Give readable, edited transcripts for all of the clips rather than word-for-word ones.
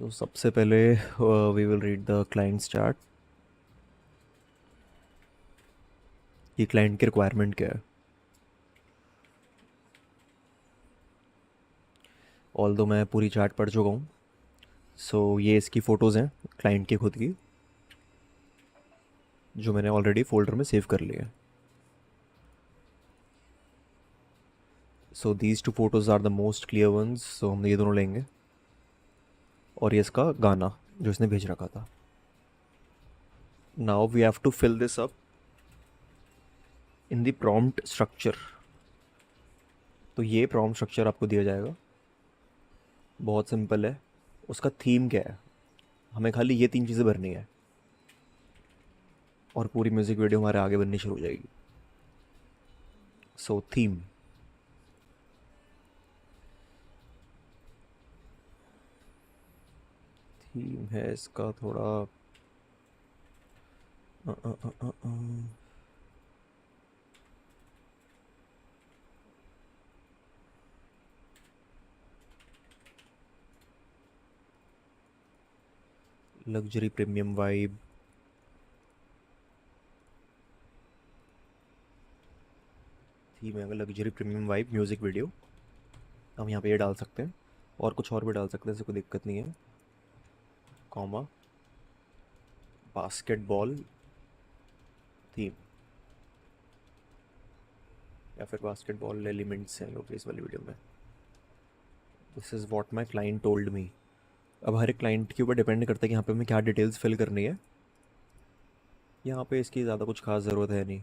तो सबसे पहले we will read the clients chart कि क्लाइंट की रिक्वायरमेंट क्या है। ऑल दो मैं पूरी चार्ट पढ़ चुका हूँ। ये इसकी फ़ोटोज़ हैं क्लाइंट की खुद की, जो मैंने ऑलरेडी फ़ोल्डर में सेव कर लिया है। These two photos are the most clear ones, so हम ये दोनों लेंगे। और ये इसका गाना जो इसने भेज रखा था। Now we have to fill this up in the prompt structure. तो ये प्रॉम्प्ट स्ट्रक्चर आपको दिया जाएगा, बहुत सिंपल है। उसका थीम क्या है, हमें खाली ये 3 चीज़ें भरनी है और पूरी म्यूज़िक वीडियो हमारे आगे बननी शुरू हो जाएगी। थीम थीम है इसका थोड़ा लग्जरी प्रीमियम वाइब। थीम है luxury premium vibe music video. हम यहाँ पे ये डाल सकते हैं और कुछ और भी डाल सकते हैं, ऐसे कोई दिक्कत नहीं है। कॉमा बास्केटबॉल थीम, या फिर बास्केटबॉल एलिमेंट्स हैं लोग इस वाली वीडियो में। This is what my client told मी। अब हर एक क्लाइंट के ऊपर डिपेंड करता है कि यहाँ पे हमें क्या डिटेल्स फिल करनी है। यहाँ पे इसकी ज़्यादा कुछ खास ज़रूरत है नहीं।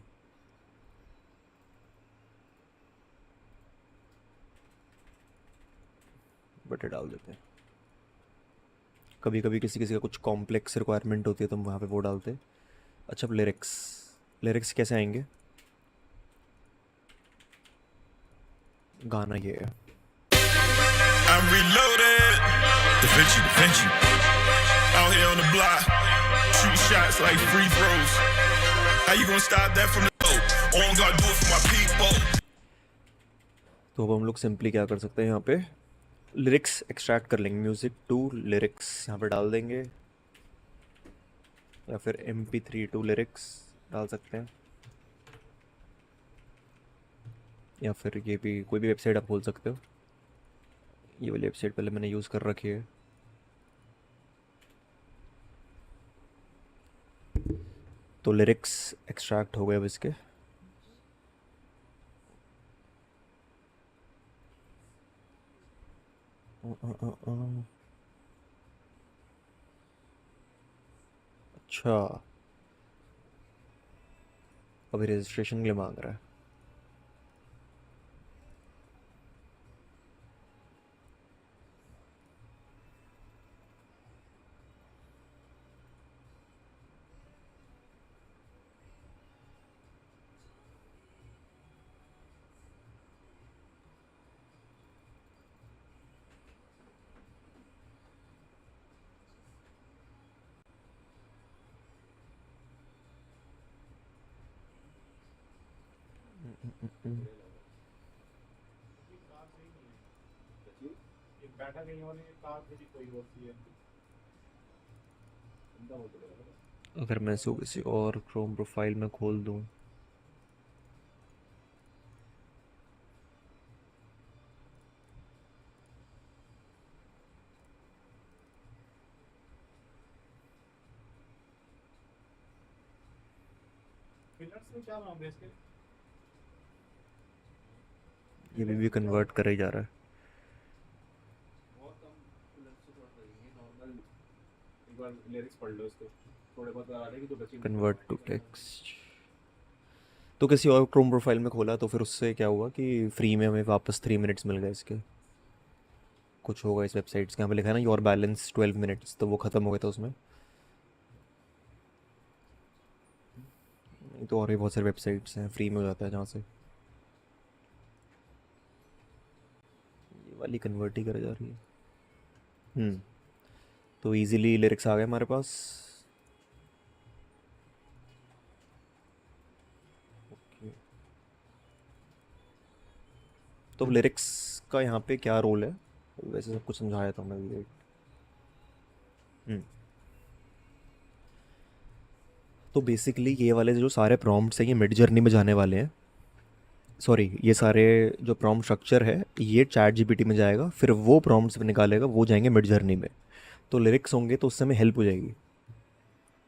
बट ये डाल देते हैं। कभी कभी किसी किसी का कुछ कॉम्प्लेक्स रिक्वायरमेंट होती है तो हम वहाँ पे वो डालते हैं। अच्छा, अब लिरिक्स लिरिक्स कैसे आएंगे। गाना ये है। I'm reloaded. Da Vinci, Da Vinci. Out here on the block, shoot shots like free throws. How you gonna stop that from the door? On guard, do it for my people. तो अब हम लोग simply क्या कर सकते हैं, यहाँ पे लिरिक्स एक्सट्रैक्ट कर लेंगे। म्यूज़िक टू लिरिक्स यहाँ पे डाल देंगे, या फिर MP3 टू लिरिक्स डाल सकते हैं, या फिर ये भी कोई भी वेबसाइट आप खोल सकते हो। ये वाली वेबसाइट पहले मैंने यूज़ कर रखी है। तो लिरिक्स एक्सट्रैक्ट हो गए अब इसके। अच्छा, अभी रजिस्ट्रेशन के लिए मांग रहा है। अगर मैं इसको किसी और क्रोम प्रोफाइल में खोल दूँ, ये भी कन्वर्ट कर ही जा रहा है। Convert to text. तो किसी और क्रोम प्रोफाइल में खोला तो फिर उससे क्या हुआ कि फ्री में हमें वापस 3 मिनट्स मिल गए इसके। कुछ होगा इस वेबसाइट्स के, यहाँ पे लिखा है ना योर बैलेंस 12 मिनट्स, तो वो ख़त्म हो गया था उसमें। नहीं तो और भी बहुत सारी वेबसाइट्स हैं फ्री में हो जाता है जहाँ से। ये वाली कन्वर्ट ही कर जा रही है। तो इजीली लिरिक्स आ गए हमारे पास। Okay. तो लिरिक्स का यहाँ पे क्या रोल है, वैसे सब कुछ समझाया था मैं भी। हम्म। तो बेसिकली ये वाले जो सारे प्रॉम्प्ट्स हैं ये मिड जर्नी में जाने वाले हैं। सॉरी, ये सारे जो प्रॉम्प्ट स्ट्रक्चर है ये चैट जीपीटी में जाएगा, फिर वो प्रॉम्प्ट्स निकालेगा, वो जाएंगे मिड जर्नी में। तो लिरिक्स होंगे तो उससे हमें हेल्प हो जाएगी।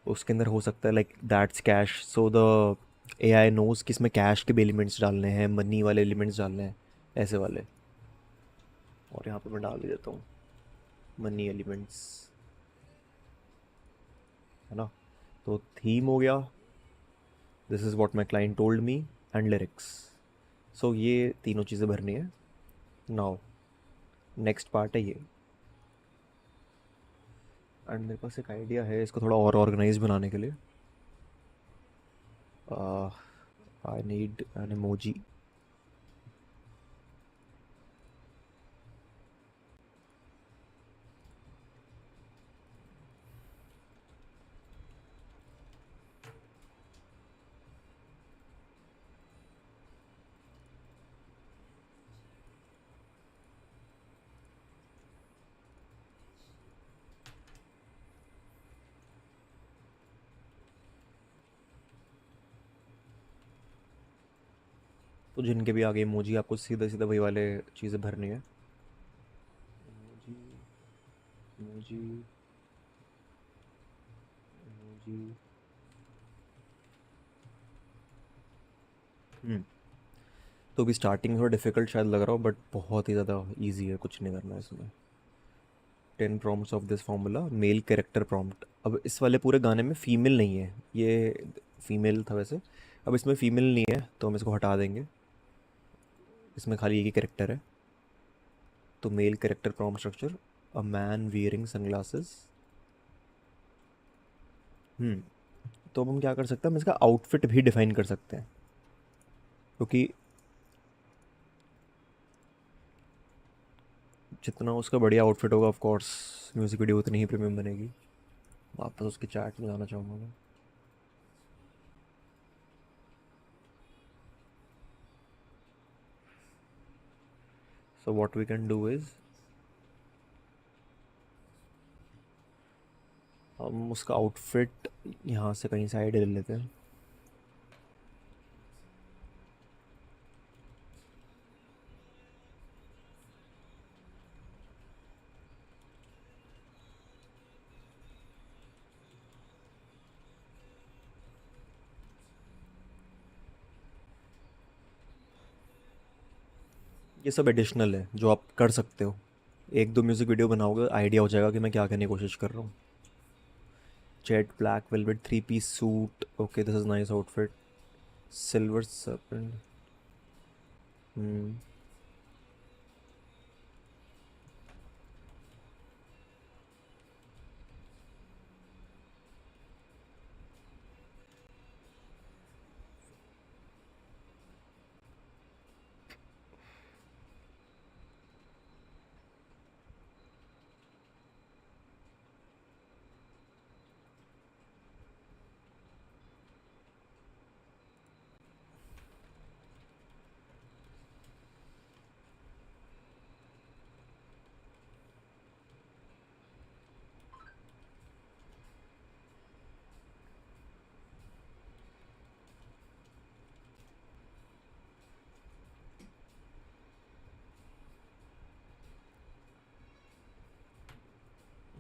उसके अंदर हो सकता है like that's cash, so the AI knows कि इसमें कैश के भी एलिमेंट्स डालने हैं, मनी वाले एलिमेंट्स डालने हैं, ऐसे वाले। और यहाँ पे मैं डाल ही देता हूँ मनी एलिमेंट्स, है ना। तो थीम हो गया, this is what my client told me, and lyrics. So ये तीनों चीज़ें भरनी है। नाउ नेक्स्ट पार्ट है ये। एंड मेरे पास एक आइडिया है इसको थोड़ा और ऑर्गेनाइज बनाने के लिए। I need an emoji. तो जिनके भी आगे इमोजी, आपको सीधा सीधा वही वाले चीज़ें भरनी है। Emoji, emoji, emoji. हम्म। तो अभी स्टार्टिंग थोड़ा डिफिकल्ट शायद लग रहा हो, बट बहुत ही ज़्यादा इजी है, कुछ नहीं करना है इसमें। 10 prompts of this formula, male character prompt. अब इस वाले पूरे गाने में फीमेल नहीं है, ये फीमेल था वैसे। अब इसमें फीमेल नहीं है तो हम इसको हटा देंगे, इसमें खाली एक ही कैरेक्टर है। तो मेल कैरेक्टर प्रॉम्प्ट स्ट्रक्चर, अ मैन वियरिंग सनग्लासेस। तो अब हम क्या कर सकते हैं, हम इसका आउटफिट भी डिफाइन कर सकते हैं, क्योंकि जितना उसका बढ़िया आउटफिट होगा ऑफ कोर्स म्यूज़िक वीडियो उतनी ही प्रीमियम बनेगी। वापस उसके चैट में जाना चाहूँगा मैं। So what we can do is, हम उसका आउटफिट यहाँ से कहीं साइड ले लेते हैं। ये सब एडिशनल है जो आप कर सकते हो। एक दो म्यूज़िक वीडियो बनाओगे आइडिया हो जाएगा कि मैं क्या करने की कोशिश कर रहा हूँ। Jet black velvet 3 piece suit, okay this is nice outfit. Silver serpent. Hmm.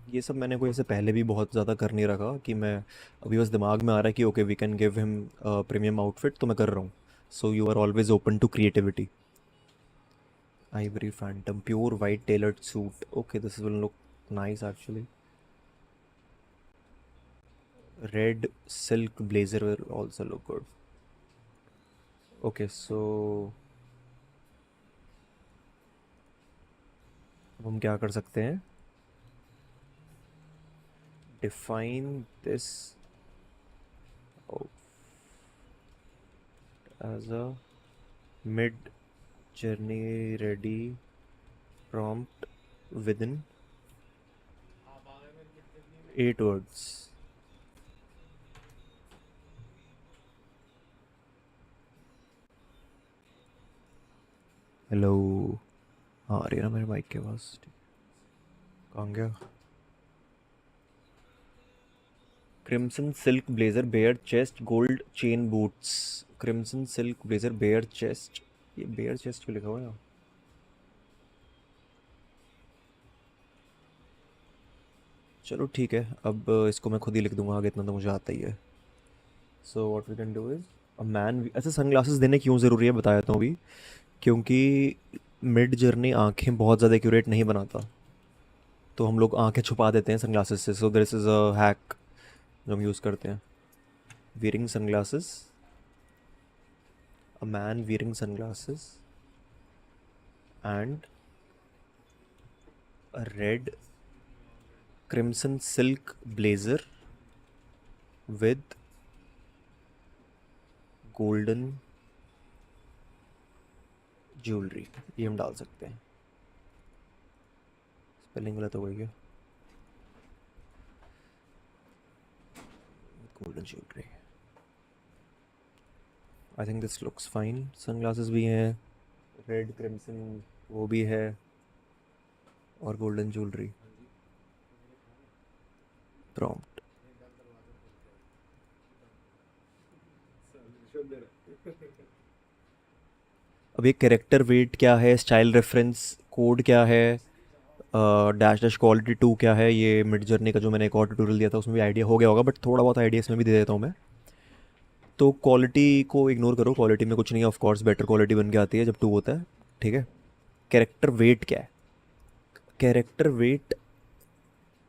ये सब मैंने कोई ऐसे पहले भी बहुत ज़्यादा कर नहीं रखा कि मैं, अभी बस दिमाग में आ रहा है कि okay we can give him premium outfit, तो मैं कर रहा हूँ। So you are always open to creativity. Ivory phantom pure white tailored suit, okay this will look nice actually. Red silk blazer will also look good. Okay so अब हम क्या कर सकते हैं, define this as a Midjourney ready prompt within 8 words। Hello. हाँ आ रही है ना मेरे माइक के पास, कहाँ गया। Crimson silk blazer bare chest gold chain boots. Crimson silk blazer bare chest, ये बेयर चेस्ट क्यों लिखा हुआ है यहाँ? चलो ठीक है, अब इसको मैं खुद ही लिख दूंगा आगे, इतना तो मुझे आता ही है। So what we can do is a man, ऐसे सनग्लासेस देने क्यों ज़रूरी है बता देता हूँ अभी। क्योंकि मिड जर्नी आंखें बहुत ज़्यादा एक्यूरेट नहीं बनाता, तो हम लोग आंखें छुपा देते हैं सनग्लासेस से। So this is a hack जो हम यूज़ करते हैं। Wearing sunglasses, a man wearing sunglasses and a red crimson silk blazer with golden jewellery, ये हम डाल सकते हैं। स्पेलिंग गलत हो गई क्या? Golden jewellery, I think this looks fine. Sunglasses भी हैं, रेड क्रिम्सन वो भी है, और गोल्डन ज्वेलरी। प्रॉम्प्ट, अब ये कैरेक्टर वेट क्या है, स्टाइल रेफरेंस कोड क्या है, डैश डैश क्वालिटी 2 क्या है, ये मिड जर्नी का जो मैंने एक और ट्यूटोरियल दिया था उसमें भी आइडिया हो गया होगा, बट थोड़ा बहुत आइडिया इसमें भी दे देता हूँ मैं। तो क्वालिटी को इग्नोर करो, क्वालिटी में कुछ नहीं है, ऑफ कोर्स बेटर क्वालिटी बन के आती है जब 2 होता है, ठीक है। कैरेक्टर वेट क्या है? कैरेक्टर वेट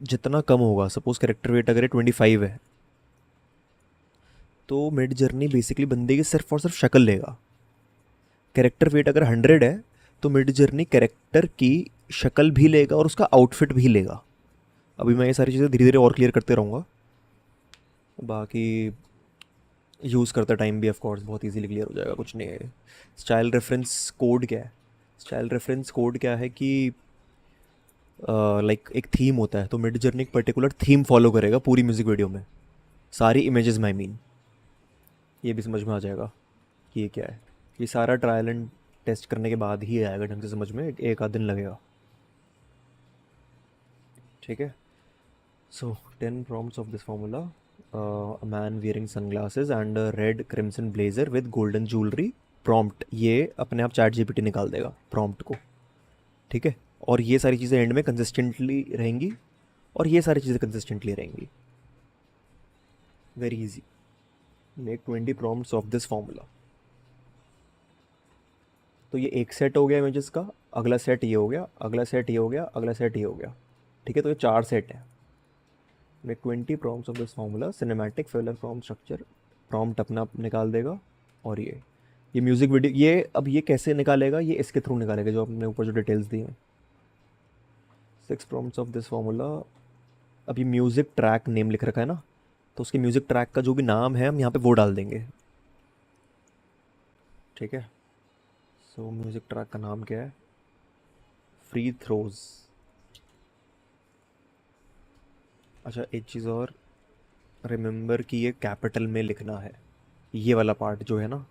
जितना कम होगा, सपोज कैरेक्टर वेट अगर 25 है, तो मिड जर्नी बेसिकली बंदे की सिर्फ और सिर्फ शक्ल लेगा। कैरेक्टर वेट अगर 100 है, तो मिड जर्नी कैरेक्टर की शक्ल भी लेगा और उसका आउटफिट भी लेगा। अभी मैं ये सारी चीज़ें धीरे धीरे और क्लियर करते रहूँगा, बाकी यूज़ करते टाइम भी ऑफ कोर्स बहुत इजीली क्लियर हो जाएगा, कुछ नहीं है। स्टाइल रेफरेंस कोड क्या है? स्टाइल रेफरेंस कोड क्या है कि लाइक एक थीम होता है, तो मिड जर्नी एक पर्टिकुलर थीम फॉलो करेगा पूरी म्यूज़िक वीडियो में, सारी इमेजेस में आई मीन। ये भी समझ में आ जाएगा कि ये क्या है। ये सारा ट्रायल एंड टेस्ट करने के बाद ही आएगा ढंग से समझ में, एक आध दिन लगेगा, ठीक है। सो 10 prompts of this formula, a man wearing sunglasses and a red crimson blazer with golden jewelry prompt, ये अपने आप चैट जीपीटी निकाल देगा प्रॉम्प्ट को, ठीक है। और ये सारी चीज़ें एंड में कंसिस्टेंटली रहेंगी, और ये सारी चीज़ें कंसिस्टेंटली रहेंगी। Very easy, make 20 prompts of this formula. तो ये एक सेट हो गया इमेजेस का, अगला सेट ये हो गया, अगला सेट ये हो गया, अगला सेट ये हो गया, ठीक है। तो ये 4 सेट है। Make 20 prompts of this formula, cinematic filler prompt structure, prompt अपना आप निकाल देगा। और ये म्यूज़िक वीडियो, ये अब ये कैसे निकालेगा, ये इसके थ्रू निकालेगा जो आपने ऊपर जो डिटेल्स दी हैं। 6 prompts ऑफ दिस फार्मूला, अब ये म्यूज़िक ट्रैक नेम लिख रखा है ना, तो उसके म्यूज़िक ट्रैक का जो भी नाम है हम यहाँ पे वो डाल देंगे, ठीक है। सो म्यूज़िक ट्रैक का नाम क्या है? Free throws. अच्छा एक चीज़ और, रिमेंबर कि ये कैपिटल में लिखना है, ये वाला पार्ट जो है ना,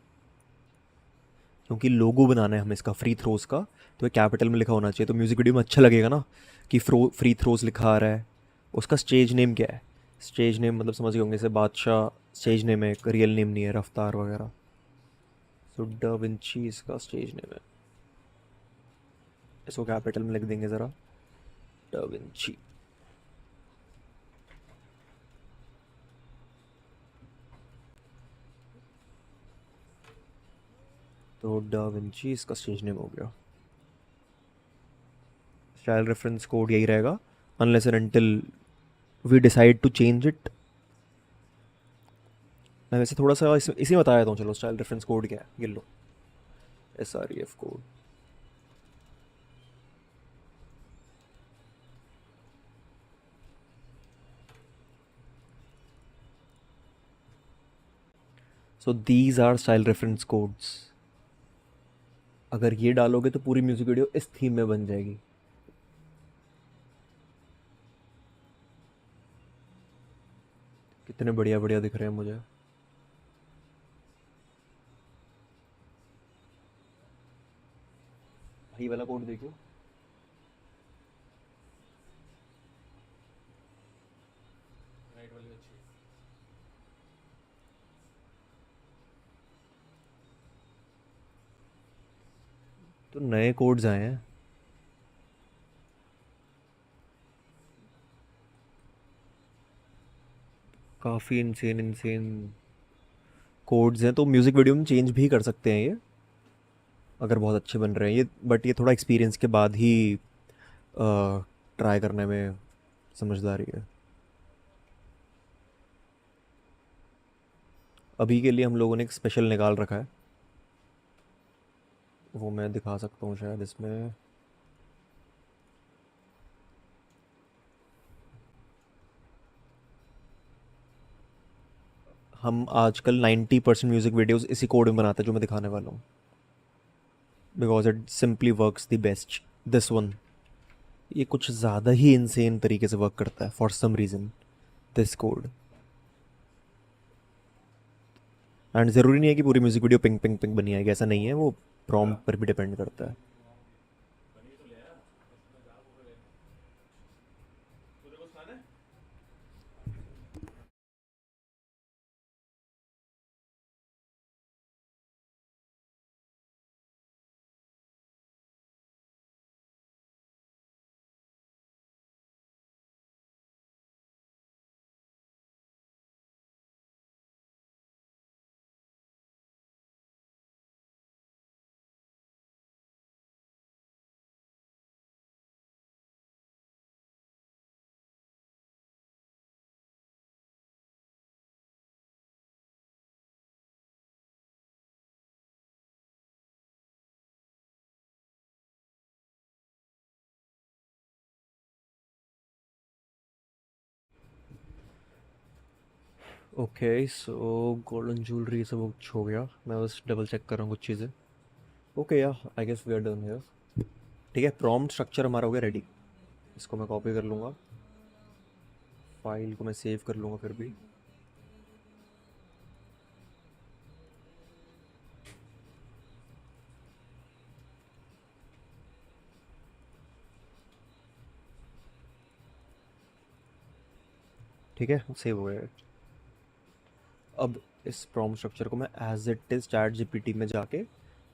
क्योंकि लोगो बनाना है हमें इसका फ्री थ्रोज का, तो ये कैपिटल में लिखा होना चाहिए, तो म्यूज़िक वीडियो में अच्छा लगेगा ना कि फ्री थ्रोज लिखा आ रहा है। उसका स्टेज नेम क्या है? स्टेज नेम मतलब समझ गए होंगे, जैसे बादशाह स्टेज नेम है, एक रियल नेम नहीं है, रफ्तार वगैरह। सो डा विंची इसका स्टेज नेम है, इसको कैपिटल में लिख देंगे ज़रा, डा विंची। तो डा विंची इसका स्टेज नेम हो गया। स्टाइल रेफरेंस कोड यही रहेगा, unless and until we decide to change it. मैं वैसे थोड़ा सा इसी में बता देता हूँ, चलो स्टाइल रेफरेंस कोड क्या है, ये लो, SREF code. So these are style reference codes. अगर ये डालोगे तो पूरी म्यूजिक वीडियो इस थीम में बन जाएगी। कितने बढ़िया बढ़िया दिख रहे हैं मुझे। भाई वाला कोड देखो, राइट वाली अच्छी। तो नए कोड्स आए हैं। काफ़ी इंसेन इंसेन कोड्स हैं, तो म्यूज़िक वीडियो में चेंज भी कर सकते हैं ये, अगर बहुत अच्छे बन रहे हैं ये। बट ये थोड़ा एक्सपीरियंस के बाद ही ट्राई करने में समझदारी है। अभी के लिए हम लोगों ने एक स्पेशल निकाल रखा है, वो मैं दिखा सकता हूँ शायद इसमें। हम आजकल 90% म्यूज़िक वीडियोस इसी कोड में बनाते हैं जो मैं दिखाने वाला हूँ, because it simply works the best. This one, ये कुछ ज़्यादा ही इंसेन तरीके से वर्क करता है for some reason, this code. And ज़रूरी नहीं है कि पूरी music video ping ping ping बनी आएगी, ऐसा नहीं है, वो प्रॉम्प्ट पर भी डिपेंड करता है। ओके, सो गोल्डन ज्वेलरी सब कुछ हो गया, मैं बस डबल चेक कर रहा हूँ कुछ चीज़ें। ओके या I guess we are done here. ठीक है, प्रॉम्प्ट स्ट्रक्चर हमारा हो गया रेडी। इसको मैं कॉपी कर लूँगा, फाइल को मैं सेव कर लूँगा फिर भी। ठीक है, सेव हो गया है। अब इस प्रॉम्प्ट स्ट्रक्चर को मैं as it is ChatGPT में जाके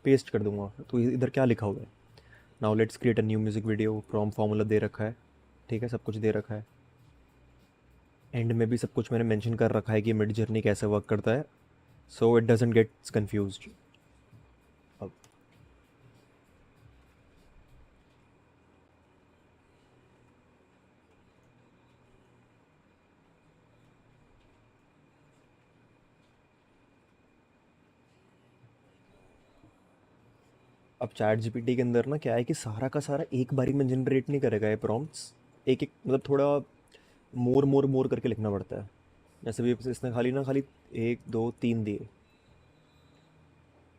पेस्ट कर दूंगा। तो इधर क्या लिखा हुआ है, now let's create a new music video. Prompt formula दे रखा है, ठीक है, सब कुछ दे रखा है। एंड में भी सब कुछ मैंने मेंशन कर रखा है कि मिड जर्नी कैसे वर्क करता है, so it doesn't gets confused. अब अब चैट जीपीटी के अंदर ना क्या है कि सारा का सारा एक बारी में जनरेट नहीं करेगा ये प्रॉम्प्ट्स, एक एक मतलब थोड़ा मोर मोर मोर करके लिखना पड़ता है। जैसे भी इसने खाली ना खाली 1 2 3 दिए,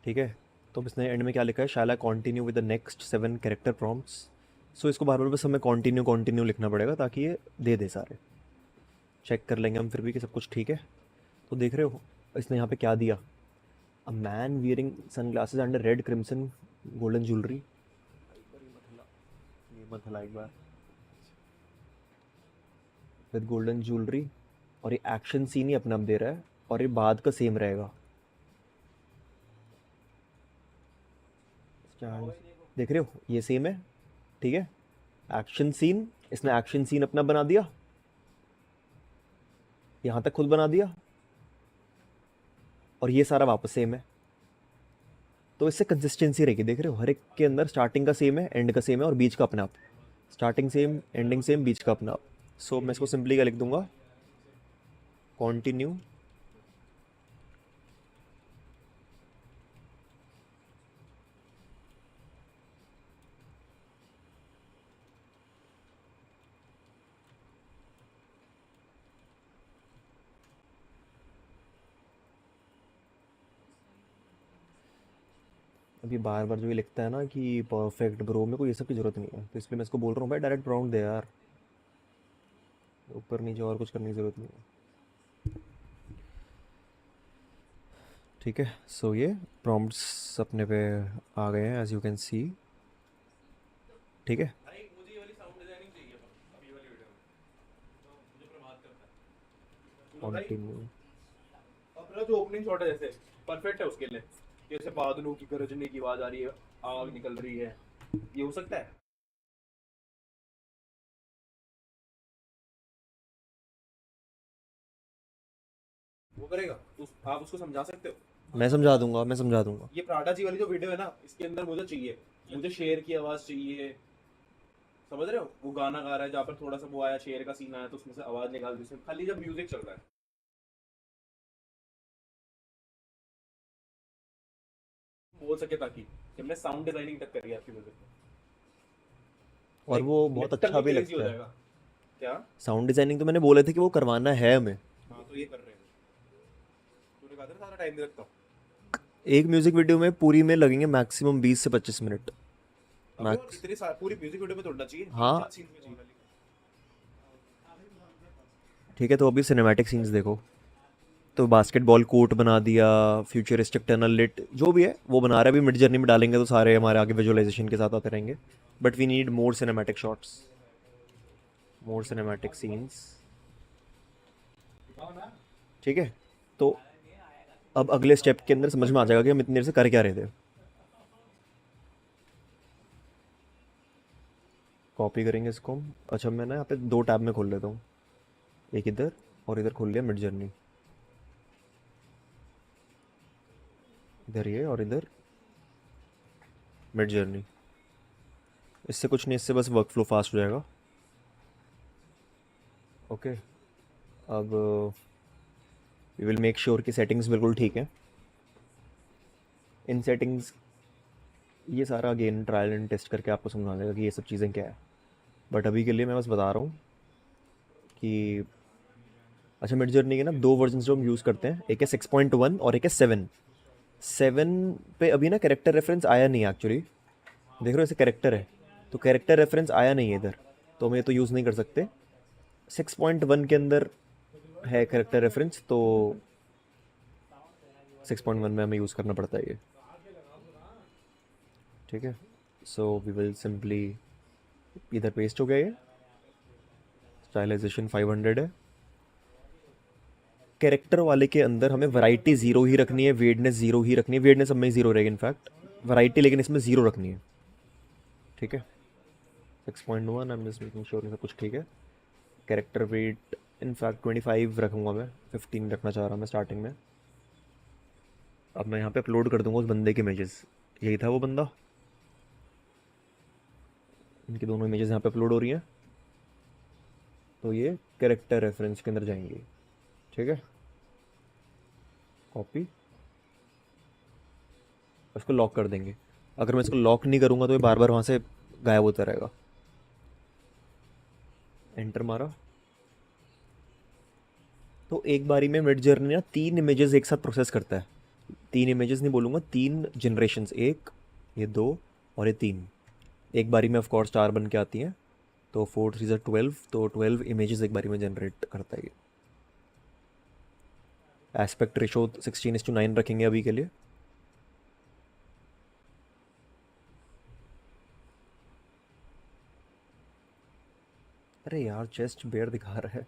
ठीक है। तो अब इसने एंड में क्या लिखा है, shall I continue with the next 7 character prompts. So इसको बार बार बस हमें कंटिन्यू कंटिन्यू लिखना पड़ेगा ताकि ये दे दे सारे। चेक कर लेंगे हम फिर भी कि सब कुछ ठीक है। तो देख रहे हो इसने यहाँ पे क्या दिया, a man wearing sunglasses and red crimson golden jewellery. ये मत हिला एक बार, विद गोल्डन ज्वेलरी। और ये एक्शन सीन ही अपना आप दे रहा है, और ये बाद का सेम रहेगा। देख रहे हो ये सेम है, ठीक है। एक्शन सीन, इसने एक्शन सीन अपना बना दिया, यहाँ तक खुद बना दिया, और ये सारा वापस सेम है। तो इससे कंसिस्टेंसी रहेगी, देख रहे हो हर एक के अंदर स्टार्टिंग का सेम है, एंड का सेम है, और बीच का अपना आप। स्टार्टिंग सेम, एंडिंग सेम, बीच का अपना आप। सो मैं इसको सिंपली क्या लिख दूंगा, कॉन्टिन्यू अभी बार बार जो ये लिखता है ना कि परफेक्ट ब्रो, में कोई ये सब की ज़रूरत नहीं है, तो इसलिए मैं इसको बोल रहा हूँ भाई डायरेक्ट प्रॉम्प्ट दे यार, ऊपर नीचे और कुछ करने की ज़रूरत नहीं है। ठीक है, सो ये प्रॉम्प्ट्स अपने पे आ गए हैं एज यू कैन सी, ठीक है। कंटिन्यू, अपना जो ओपनिंग शॉट है जैसे परफेक्ट है उसके लिए, जैसे बादलों की गरजने की आवाज आ रही है, आग निकल रही है, ये हो सकता है? वो करेगा तो आप उसको समझा सकते हो। मैं समझा दूंगा, मैं समझा दूंगा। ये प्राडा जी वाली जो वीडियो है ना, इसके अंदर मुझे चाहिए, मुझे शेर की आवाज चाहिए। समझ रहे हो? वो गाना गा रहा है जहाँ पर थोड़ा सा वो आया, शेर का सीन आया, तो उसमें से आवाज निकाल दी, उसमें खाली जब म्यूजिक चल रहा है बोल सके, ताकि कि हमने साउंड डिजाइनिंग तक करी है आपकी म्यूजिक में। और वो बहुत अच्छा भी हो लगता है। जाएगा क्या? साउंड डिजाइनिंग तो मैंने बोले थे कि वो करवाना है हमें। हाँ तो ये कर रहे हैं, तूने कहा था ना सारा टाइम दे रखता हूँ। एक म्यूजिक वीडियो में पूरी में लगेंगे मैक्सिमम 20 से 25 मिनट मैक्स। इतनी पूरी म्यूजिक वीडियो में तोड़ना चाहिए, हाँ। 3-4 सीन में चाहिए। ठीक है, तो अभी सिनेमैटिक सीन्स देखो। तो बास्केटबॉल कोर्ट बना दिया, फ्यूचरिस्टिक टनल लिट जो भी है वो बना रहे हैं। अभी मिड जर्नी में डालेंगे तो सारे हमारे आगे विजुअलाइजेशन के साथ आते रहेंगे। But we need more cinematic shots, more cinematic scenes. ठीक है, तो अब अगले स्टेप के अंदर समझ में आ जाएगा कि हम इतनी देर से कर क्या रहे थे। कॉपी करेंगे इसको हम। अच्छा, मैं ना यहाँ पे 2 टैब में खोल लेता हूँ, एक इधर और इधर खोल लिया मिड जर्नी। इधर ये और इधर मिड जर्नी। इससे कुछ नहीं, इससे बस वर्क फ्लो फास्ट हो जाएगा। ओके, अब वी विल मेक श्योर कि सेटिंग्स बिल्कुल ठीक है। इन सेटिंग्स ये सारा अगेन ट्रायल एंड टेस्ट करके आपको समझा देगा कि ये सब चीज़ें क्या है। बट अभी के लिए मैं बस बता रहा हूँ कि अच्छा, मिड जर्नी के ना 2 वर्जन्स जो हम यूज़ करते हैं, एक है 6.1 और एक है 7। 7 पे अभी ना कैरेक्टर रेफरेंस आया नहीं एक्चुअली। देख रहे हो ऐसे कैरेक्टर है, तो कैरेक्टर रेफरेंस आया नहीं है इधर, तो हम ये तो यूज़ नहीं कर सकते। 6.1 के अंदर है कैरेक्टर रेफरेंस, तो 6.1 में हमें यूज़ करना पड़ता है ये। ठीक है, सो वी विल सिंपली, इधर पेस्ट हो गया ये। स्टाइलाइजेशन 500 है। कैरेक्टर वाले के अंदर हमें वैरायटी 0 ही रखनी है, वेडनेस 0 ही रखनी है। वेडनेस सब में 0 रहेगी इनफैक्ट, वैरायटी लेकिन इसमें 0 रखनी है। ठीक है, 6.1 I am just making sure सब कुछ ठीक है। कैरेक्टर वेट इनफैक्ट 25 रखूँगा मैं, 15 रखना चाह रहा मैं स्टार्टिंग में। अब मैं यहाँ पे अपलोड कर दूँगा उस बंदे के इमेजेस। यही था वो बंदा, इनकी दोनों इमेजेस यहाँ पे अपलोड हो रही हैं, तो ये कैरेक्टर रेफरेंस के अंदर जाएंगी। ठीक है, कॉपी, इसको लॉक कर देंगे। अगर मैं इसको लॉक नहीं करूँगा तो ये बार बार वहाँ से गायब होता रहेगा। एंटर मारा तो एक बारी में मिड जर्नी ना 3 इमेजेस एक साथ प्रोसेस करता है। 3 इमेजेस नहीं बोलूँगा, 3 जनरेशन्स, एक ये 2 और ये 3 एक बारी में ऑफ कोर्स 4 बन के आती हैं। तो 4 3 12, तो 12 इमेजेस एक बारी में जनरेट करता है ये। एस्पेक्ट रेशो 16:9 रखेंगे अभी के लिए। अरे यार, चेस्ट बेयर दिखा रहा है,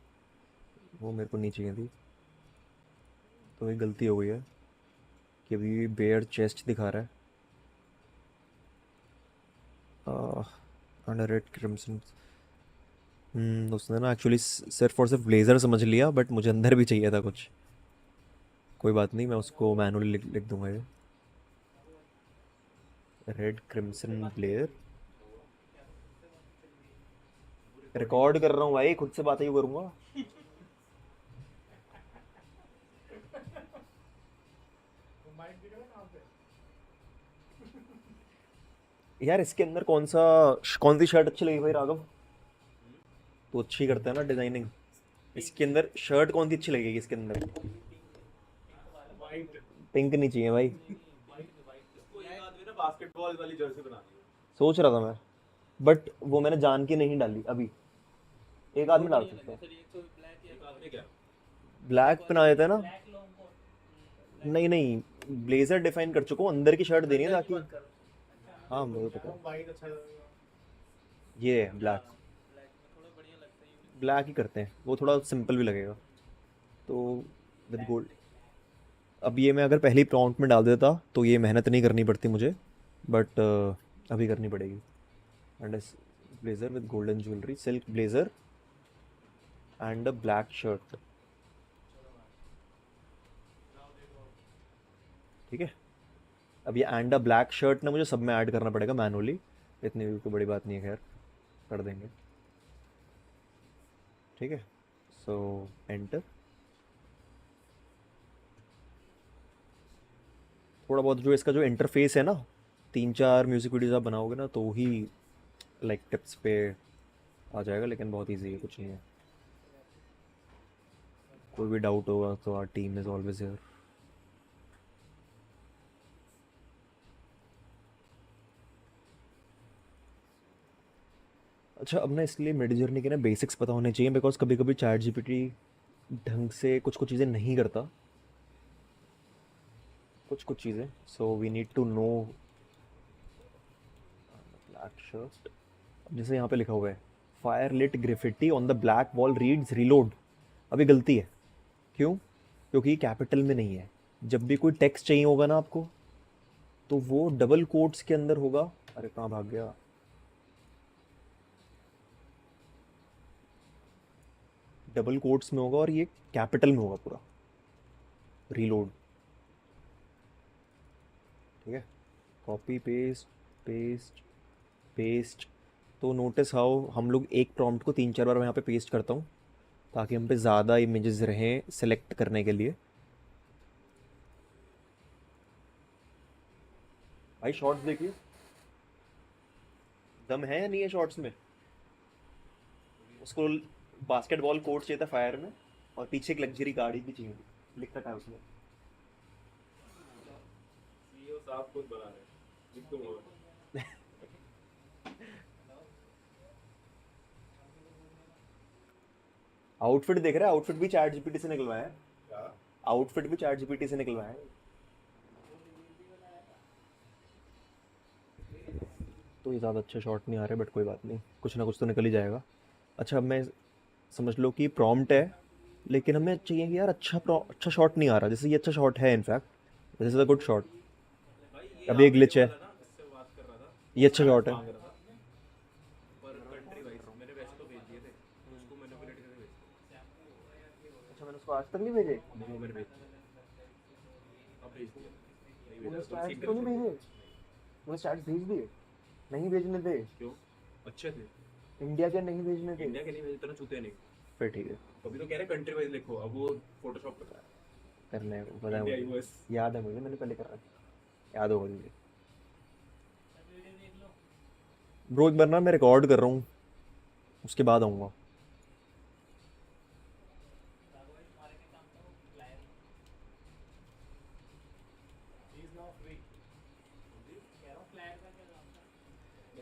वो मेरे को नहीं चाहिए थी, तो ये गलती हो गई है कि अभी बेयर चेस्ट दिखा रहा है। Under red crimson. उसने ना एक्चुअली सिर्फ और सिर्फ ब्लेज़र समझ लिया, बट मुझे अंदर भी चाहिए था कुछ। कोई बात नहीं, मैं उसको मैनुअली लिख दूंगा ये रेड क्रिम्सन ब्लेयर। रिकॉर्ड कर रहा हूँ भाई, खुद से बातें ही करूँगा। यार इसके अंदर कौन सी शर्ट अच्छी लगी भाई राघव? तो अच्छी करता है ना डिजाइनिंग। इसके अंदर शर्ट कौन सी अच्छी लगेगी इसके अंदर? पिंक नहीं चाहिए भाई। बास्केटबॉल वाली जर्सी बना दी। सोच रहा था मैं, बट वो मैंने जान के नहीं डाली। अभी एक आदमी डाल सकता है, ब्लैक पहना देता है ना। नहीं नहीं, ब्लेजर डिफाइन कर चुका हूँ, अंदर की शर्ट देनी है ताकि। हाँ मुझे पता है, ये है ब्लैक। ब्लैक ही करते हैं, वो थोड़ा सिंपल भी लगेगा। तो विद गोल्ड। अब ये मैं अगर पहले ही प्रॉम्प्ट में डाल देता तो ये मेहनत नहीं करनी पड़ती मुझे, बट अभी करनी पड़ेगी. And blazer with golden jewellery, silk blazer and a black shirt. ठीक है. अब ये एंड अ ब्लैक शर्ट ना मुझे सब में ऐड करना पड़ेगा मैनुअली. इतनी भी कोई बड़ी बात नहीं है, खैर कर देंगे. ठीक है. सो एंटर. थोड़ा बहुत जो इसका जो इंटरफेस है ना, 3-4 म्यूज़िक वीडियोज़ आप बनाओगे ना तो ही लाइक टिप्स पे आ जाएगा, लेकिन बहुत इजी है, कुछ नहीं है. कोई भी डाउट होगा तो our team is always here. अच्छा, अब ना इसलिए मिड जर्नी के ना बेसिक्स पता होने चाहिए, बिकॉज कभी कभी चैट जीपीटी ढंग से कुछ कुछ चीज़ें नहीं करता, कुछ कुछ चीज़ें. So we need to know. Black shirt. जैसे यहाँ पे लिखा हुआ है fire lit graffiti on the black wall reads reload. अभी गलती है. क्यों? क्योंकि कैपिटल में नहीं है. जब भी कोई टेक्स्ट चाहिए होगा ना आपको, तो वो डबल कोट्स के अंदर होगा. अरे कहाँ भाग गया? डबल कोट्स में होगा और ये कैपिटल में होगा पूरा. रीलोड. ठीक है. Copy paste paste paste. तो नोटिस हाउ हम लोग एक प्रॉम्प्ट को 3-4 बार मैं यहाँ पे पेस्ट करता हूँ, ताकि हम पे ज़्यादा इमेजेस रहें सेलेक्ट करने के लिए. भाई शॉर्ट्स देखिए, दम है या नहीं है शॉर्ट्स में? उसको बास्केटबॉल कोर्ट चाहिए था फायर में, और पीछे एक लग्जरी गाड़ी भी चाहिए थी, लिख रखा है उसमें. सीईओ साहब खुद बना रहे हैं लिख दूंगा मैं। आउटफिट देख रहा है, आउटफिट भी चैट जीपीटी से निकलवाया है. क्या आउटफिट भी चैट जीपीटी से निकलवाया है. तो ये ज़्यादा अच्छा शॉट नहीं आ रहा है, बट कोई बात नहीं, कुछ ना कुछ तो निकल ही जाएगा. अच्छा, अब मैं समझ लो कि प्रॉम्प्ट है, लेकिन हमें चाहिए कि यार अच्छा शॉट नहीं आ रहा. जैसे ये अच्छा शॉट है, in fact this is a good shot. भाई ये अभी एक आपका ग्लिच ये है. वाला ना इससे बात कर रहा था ये अच्छा शॉट है. मांग रहा था पर कंट्री वाइज मैंने वैसे तो भेज दिए थे उसको मैनिपुलेट करके भेज अच्छा, मैंने उसको आज तक नहीं भेजे. दिया वो मैंने भेज दिया अब भेज दिया नहीं मैंने भेजा तो स्टैट्स सीक्रेट तो नहीं भेजे. मैंने स्टैट्स भेज दिए. नहीं भेजने थे. क्यों अच्छे थे इंडिया के नहीं भेजने थे. इंडिया के नहीं भेजे तो ना चूते नहीं फिर ठीक है. अभी तो कह रहे कंट्री वाइज लिखो अब वो फोटोशॉप कर रहा है करने को पता है इंडिया मुझे. यूएस याद है मुझे, मैंने पहले करा. याद होगा मुझे. ब्रो एक बार ना मैं रिकॉर्ड कर रहा हूँ, उसके बाद आऊँगा.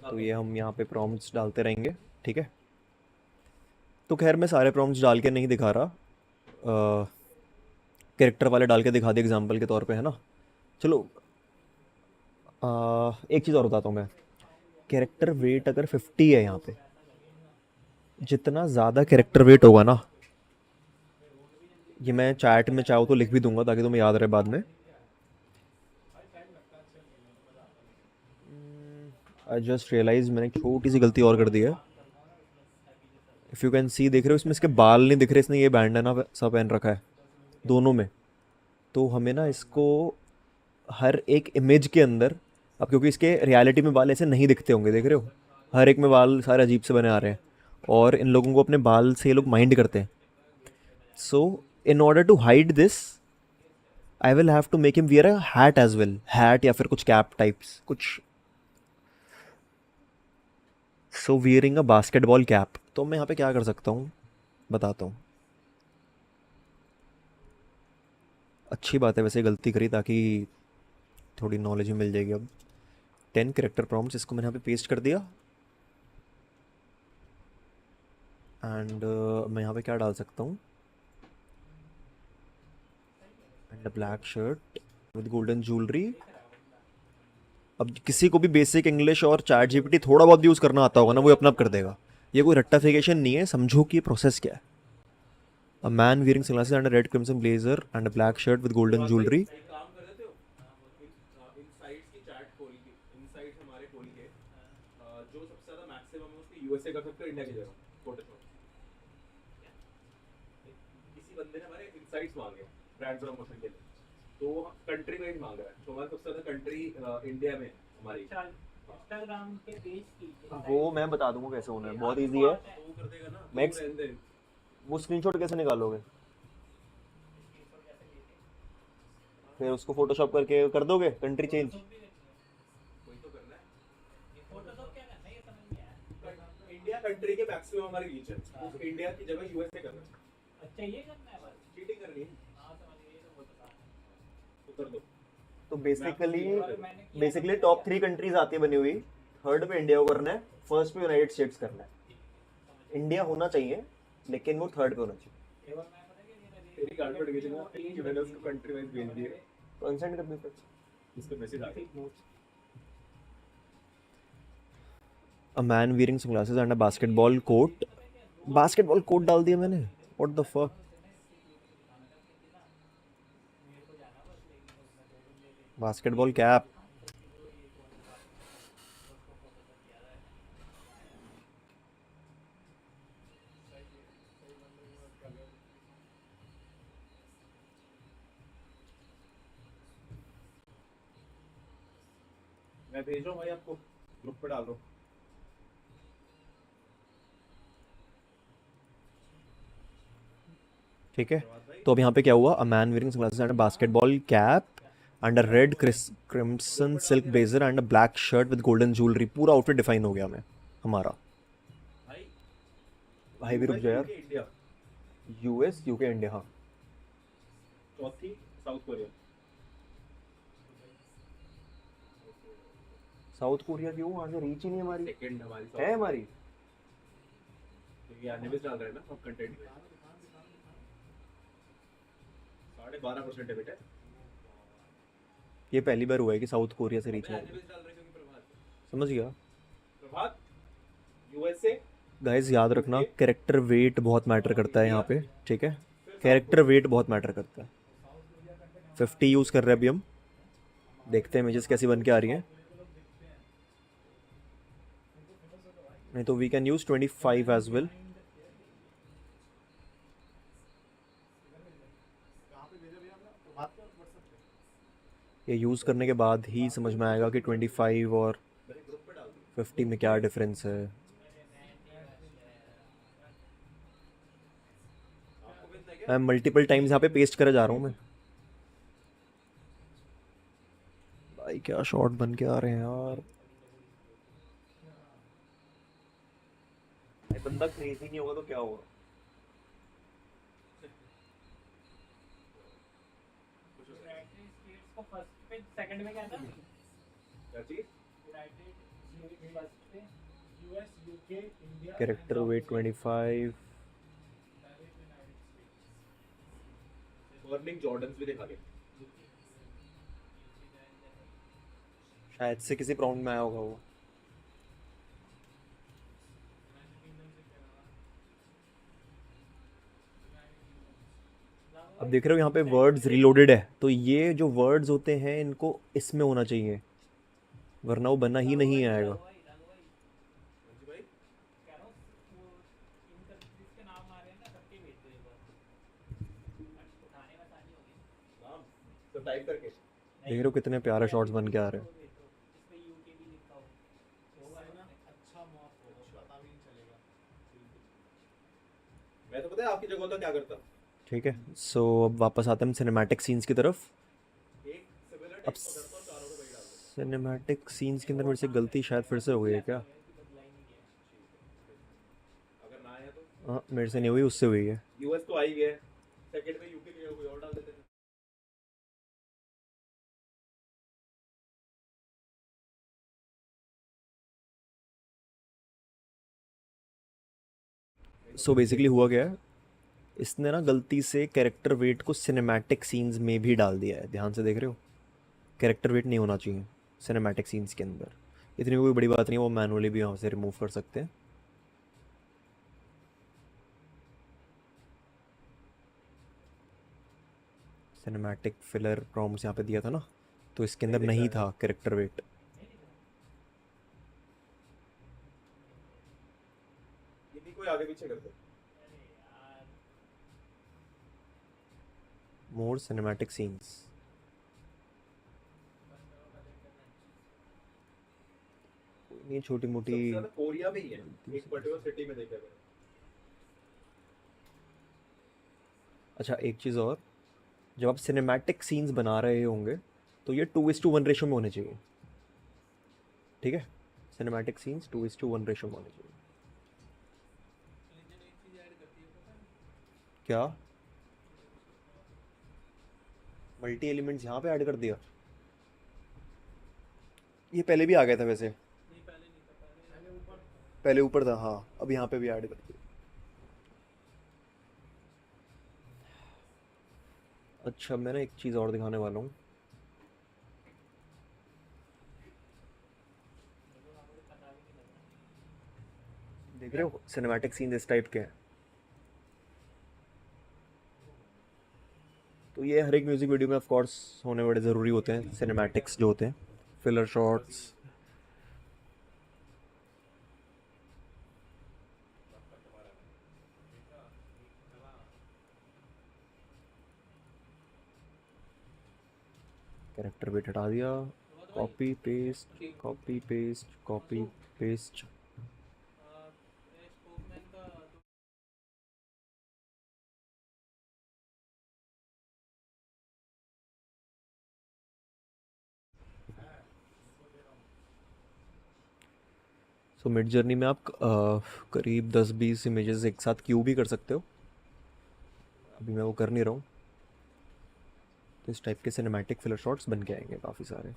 तो ये हम यहाँ पे प्रॉम्प्ट्स डालते रहेंगे. ठीक है. तो खैर मैं सारे प्रॉम्प्ट्स डाल के नहीं दिखा रहा, कैरेक्टर वाले डाल के दिखा दिए एग्जांपल के तौर पे, है ना. चलो एक चीज़ और बताता हूँ मैं. कैरेक्टर वेट अगर 50 है यहाँ पे, जितना ज़्यादा कैरेक्टर वेट होगा ना, ये मैं चैट में चाहूँ तो लिख भी दूंगा ताकि तुम्हें याद रहे बाद में. आई जस्ट रियलाइज मैंने एक छोटी सी गलती और कर दी है. इफ़ यू कैन सी, देख रहे हो इसमें इसके बाल नहीं दिख रहे, इसने ये बैंडना सा पहन रखा है दोनों में. तो हमें ना इसको हर एक इमेज के अंदर, अब क्योंकि इसके रियलिटी में बाल ऐसे नहीं दिखते होंगे, देख रहे हो हर एक में बाल सारे अजीब से बने आ रहे हैं, और इन लोगों को अपने बाल से ये लोग माइंड करते हैं. So in order to hide this, I will have to make him wear a hat as well. Hat या फिर कुछ कैप टाइप्स कुछ. So wearing a basketball cap. तो मैं यहाँ पे क्या कर सकता हूँ बताता हूँ. अच्छी बात है वैसे गलती करी, ताकि थोड़ी नॉलेज भी मिल जाएगी. अब 10 करेक्टर प्रॉम्प्ट्स, इसको मैंने यहाँ पे पेस्ट कर दिया. एंड मैं यहाँ पे क्या डाल सकता हूँ, and black shirt with golden jewellery. अब किसी को भी बेसिक इंग्लिश और चैट जीपीटी थोड़ा बहुत यूज़ करना आता होगा ना, वो अपना आप कर देगा. ये कोई रट्टाफिकेशन नहीं है, समझो कि प्रोसेस क्या है. अ man wearing sunglasses and red crimson blazer and black shirt with golden jewellery. काम कर देते हो इन साइट्स की चैट खोल के इन यूएसए कर सकते हो इंडिया की जगह फोटोशॉप। किसी बंदे ने हमारे इनसाइट्स मांगे ब्रांड प्रमोशन के लिए, तो कंट्री वाइज मांग रहा है, तो हमारे सबसे ज्यादा कंट्री इंडिया में हमारी। इंस्टाग्राम के पेज की वो मैं बता दूंगा कैसे होना है, बहुत इजी है। तो वो कर देगा ना, मैं तो रहने दे। वो स्क्रीनशॉट कैसे निकालोगे? फिर उसको फोटोशॉप करके कर दोगे कंट्री चेंज। वही तो करना है। फोटोशॉप क्या करना है ये समझ नहीं आया। इंडिया कंट्री के मैक्सिमम हमारी रीच है, तो इंडिया की जगह यूएसए करना है। अच्छा ये करना है बस। चीटिंग करनी है हाँ समझ गए, ये तो बहुत आसान है। तो कर दो। तो बेसिकली और मैंने किया टॉप 3 कंट्रीज आती है बनी हुई। थर्ड पे इंडिया को करना है, फर्स्ट पे यूनाइटेड स्टेट्स करना है। इंडिया होना चाहिए लेकिन वो थर्ड पे होना चाहिए। केवल मैं पता क्या ये तेरी कार्ड पर भेज दूंगा कि मैंने उसको कंट्री वाइज भेज दिए, कंसेंट करने पे उसको मैसेज आ गया। A man wearing sunglasses and a basketball coat. Basketball coat डाल दिया मैंने, what the fuck. Basketball cap. मैं भेज रहा हूँ भाई आपको, ग्रुप पे डाल रहा हूँ। ठीक है, तो अब यहाँ पे क्या हुआ? अ man wearing sunglasses and a basketball cap and a red crimson silk blazer and a black shirt with golden jewellery. पूरा आउटफिट डिफाइन हो गया हमें हमारा। भाई भाई भी रुक जा यार। इंडिया यूएस यूके इंडिया, हाँ। चौथी साउथ कोरिया। साउथ कोरिया क्यों? वहाँ से रीच ही नहीं हमारी सेकंड हमारी है हमारी। क्योंकि आने में डाल रहे हैं ना सब कंटेंट में। 12.5% है बेटा। ये पहली बार हुआ है कि साउथ कोरिया से रीच मैं है। आने में डाल रहा हूँ क्योंकि प्रभात समझ गया। प्रभात यूएसए गाइस याद रखना, कैरेक्टर वेट बहुत मैटर करता है यहाँ पे, ठीक है? कैरेक्टर वेट बहुत मैटर करता है। 50 यूज़ कर रहे हैं अभी हम, देखते हैं इमेजेस कैसी बन के आ रही हैं। नहीं तो we can use 25 as well. ये यूज़ करने के बाद ही समझ में आएगा कि 25 और 50 में क्या डिफरेंस है। मैं मल्टीपल टाइम्स यहाँ पे पेस्ट करे जा रहा हूँ मैं। भाई क्या शॉट बन के आ रहे हैं यार। भाई बंदा क्रेजी नहीं होगा तो क्या होगा? यूनाइटेड स्टेट्स को फर्स्ट पे, सेकंड में क्या था? क्या चीज? यूनाइटेड स्टेट्स फर्स्ट पे, US UK India. Character weight 25। Burning Jordans भी दिखा के। शायद से किसी प्राउंड में आया होगा वो। अब देख रहे हो यहाँ पे वर्ड्स रिलोडेड है, तो ये जो वर्ड्स होते हैं इनको इसमें होना चाहिए, वरना वो बना ही नहीं आएगा। जी भाई कह रहा हूँ वो इन कंट्रीज के नाम आ रहे हैं ना, सबके भेज दो एक बार, उठाने में आसानी होगी। नाम तो टाइप करके। देख रहे हो कितने प्यारे शॉट्स बन के आ रहे हैं। इस पे यूके भी लिखा हो, होगा ना अच्छा मॉक हो, पता भी नहीं चलेगा। मैं तो पता है आपकी जगह होता क्या करता। ठीक है, सो अब वापस आते हैं हम सिनेमैटिक सीन्स की तरफ। एक सिमिलर अब टेक्स्ट पकड़ता और चारों को वही डाल देता। सिनेमैटिक सीन्स के अंदर मेरे से गलती शायद फिर से हो गई है क्या? अगर ना आया तो हाँ, मेरे से नहीं हुई, उससे हुई है। यूएस तो आ ही गया, सेकंड में यूके की जगह कोई और डाल देते हैं। सो बेसिकली हुआ क्या है, इसने ना गलती से कैरेक्टर वेट को सिनेमैटिक सीन्स में भी डाल दिया है। ध्यान से देख रहे हो, कैरेक्टर वेट नहीं होना चाहिए सिनेमैटिक सीन्स के अंदर। इतनी कोई बड़ी बात नहीं है, वो मैनुअली भी यहाँ से रिमूव कर सकते हैं। सिनेमैटिक फिलर प्रॉम्प्ट्स यहाँ पे दिया था ना, तो इसके अंदर नहीं था कैरेक्टर वेट। इन्हीं को ही आगे पीछे करते अरे यार मोर सिनेमैटिक सीन्स। ये छोटी मोटी सबसे ज्यादा कोरिया में ही है, एक पर्टिकुलर सिटी में देखा गया। अच्छा एक चीज़ और, जब आप सिनेमैटिक सीन्स बना रहे होंगे तो ये 2:1 रेशो में होने चाहिए, ठीक है? सिनेमैटिक सीन्स 2:1 रेशो में होने चाहिए। लेकिन एक चीज ऐड करती है पता है क्या मल्टी एलिमेंट्स यहाँ पे ऐड कर दिया? ये पहले भी आ गया था वैसे, नहीं पहले नहीं था, पहले ऊपर पहले ऊपर था हाँ, अब यहाँ पे भी ऐड कर दिया। अच्छा मैं ना एक चीज़ और दिखाने वाला हूँ। देख रहे हो सिनेमैटिक सीन इस टाइप के हैं। तो ये हर एक म्यूज़िक वीडियो में ऑफ कोर्स होने बड़े ज़रूरी होते हैं सिनेमैटिक्स जो होते हैं, फिलर शॉट्स। कैरेक्टर वेट हटा दिया, copy paste copy paste copy paste. Spokesman का सो मिड जर्नी में आप करीब 10-20 इमेजेस एक साथ क्यू भी कर सकते हो। अभी मैं वो कर नहीं रहा हूँ। तो इस टाइप के सिनेमैटिक फिलर शॉट्स बन के आएंगे काफ़ी सारे।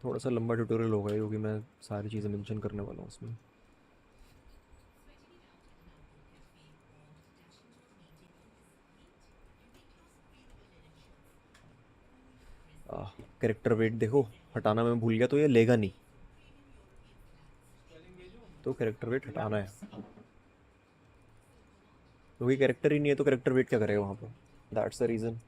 थोड़ा सा लंबा ट्यूटोरियल होगा क्योंकि मैं सारी चीज़ें मेंशन करने वाला हूँ उसमें। कैरेक्टर वेट देखो हटाना मैं भूल गया, तो ये लेगा नहीं, तो कैरेक्टर वेट हटाना है क्योंकि कैरेक्टर ही नहीं है तो कैरेक्टर वेट क्या करेगा वहाँ पर। That's the reason.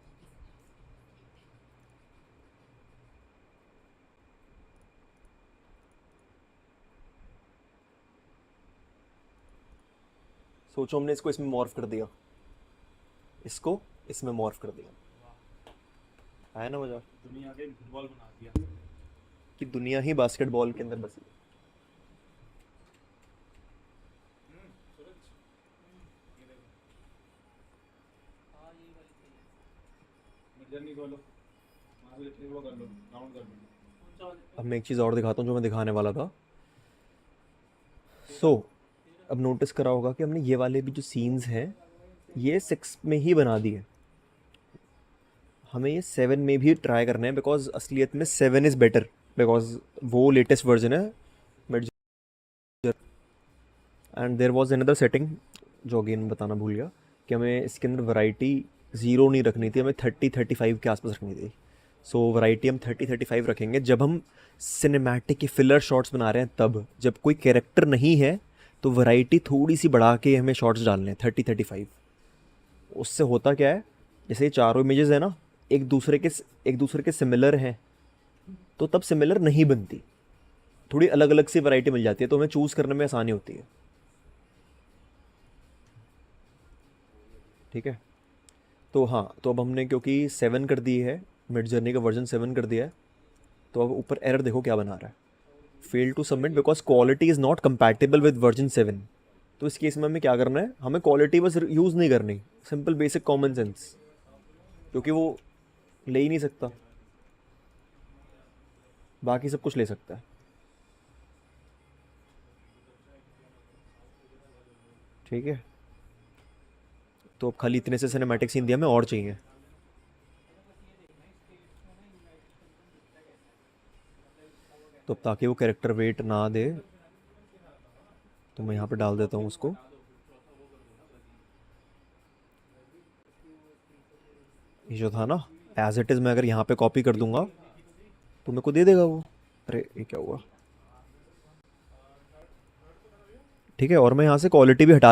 सोचो हमने इसको इसमें मॉर्फ कर दिया, इसको इसमें मॉर्फ कर दिया, आया ना मजा? दुनिया के फुटबॉल बना दिया। कि दुनिया ही बास्केटबॉल के अंदर बसी है। सूरज ये देखो, हाँ यही वाली थी। मिड जर्नी खोलो, वहाँ से लिखने को कर लो, काउंट कर लो। कौन सा वाली? अब मैं एक चीज़ और दिखाता हूँ जो मैं दिखाने वाला था। सो अब नोटिस करा होगा कि हमने ये वाले भी जो सीन्स हैं ये 6 में ही बना दिए। हमें ये 7 में भी ट्राई करना है बिकॉज असलियत में 7 इज़ बेटर, बिकॉज वो लेटेस्ट वर्जन है mid. And there was another setting जो अगेन बताना भूल गया कि हमें इसके अंदर वैरायटी 0 नहीं रखनी थी, हमें 30-35 के आसपास रखनी थी। सो वैरायटी हम 30-35 रखेंगे जब हम सिनेमैटिक के फिलर शॉट्स बना रहे हैं तब। जब कोई कैरेक्टर नहीं है तो वैरायटी थोड़ी सी बढ़ा के हमें शॉट्स डालने हैं 30-35। उससे होता क्या है, जैसे ये चारों इमेजेस है ना एक दूसरे के सिमिलर हैं, तो तब सिमिलर नहीं बनती, थोड़ी अलग अलग सी वैरायटी मिल जाती है, तो हमें चूज़ करने में आसानी होती है। ठीक है, तो हाँ, तो अब हमने क्योंकि 7 कर दी है, मिड जर्नी का वर्जन 7 कर दिया है, तो अब ऊपर एरर देखो क्या बना रहा है, fail to submit because quality is not compatible with version 7। तो इस केस में हमें क्या करना है, हमें क्वालिटी बस यूज़ नहीं करनी, सिंपल बेसिक कॉमन सेंस, क्योंकि वो ले ही नहीं सकता, बाकी सब कुछ ले सकता है। ठीक है, तो अब खाली इतने से सिनेमैटिक सीन दिया, हमें और चाहिए। तो अब ताकि वो कैरेक्टर वेट ना दे तो मैं यहाँ पे डाल देता हूँ उसको। ये जो था ना एज इट इज़, मैं अगर यहाँ पे कॉपी कर दूंगा तो मेरे को दे देगा वो। अरे ये क्या हुआ? ठीक है, और मैं यहाँ से क्वालिटी भी हटा